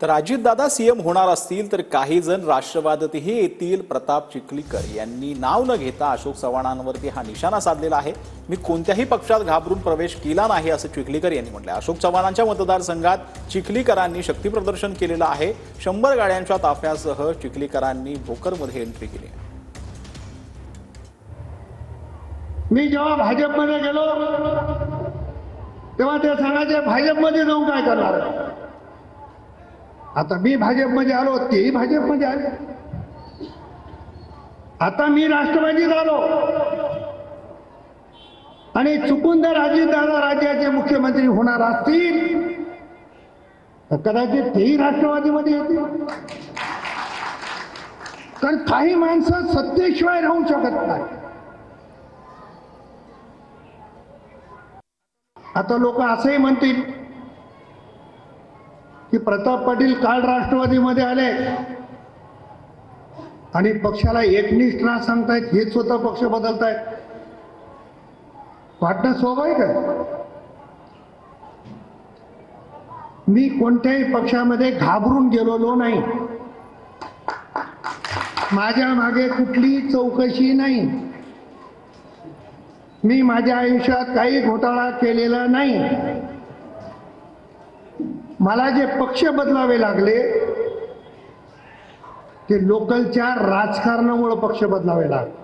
तर अजितदादा सीएम होणार असतील तर काही जण राष्ट्रवादीतही येतील. प्रताप चिखलीकर यांनी नाव न घेता अशोक चव्हाणांवरती हा निशाणा साधलेला आहे. मी कोणत्याही पक्षात घाबरून प्रवेश केला नाही असं चिखलीकर यांनी म्हटलं. अशोक चव्हाणांच्या मतदारसंघात चिखलीकरांनी शक्ती प्रदर्शन केलेलं आहे. 100 गाड्यांच्या ताफ्यासह चिखलीकरांनी भोकरमध्ये एंट्री केली आहे. मी जेव्हा भाजपमध्ये गेलो तेव्हा ते सांगायचे भाजपमध्ये जाऊन काय करणार. आता मी भाजपमध्ये आलो, तेही भाजपमध्ये आले. आता मी राष्ट्रवादीत आलो आणि चुकून जर अजितदादा राज्याचे मुख्यमंत्री होणार असतील तर कदाचित तेही राष्ट्रवादीमध्ये येतील. कारण काही माणसं सत्तेशिवाय राहू शकत नाही. आता लोक असंही म्हणतील की प्रताप पाटील काल राष्ट्रवादीमध्ये आले आणि पक्षाला एकनिष्ठ राहा सांगतायत, हेच स्वतः पक्ष बदलतायत. वाटणं स्वाभाविक आहे. मी कोणत्याही पक्षामध्ये घाबरून गेलेलो नाही. माझ्या मागे कुठली चौकशी नाही. मी माझ्या आयुष्यात काही घोटाळा केलेला नाही. मला जे पक्ष बदलावे लागले ते लोकलच्या राजकारणामुळे पक्ष बदलावे लागले.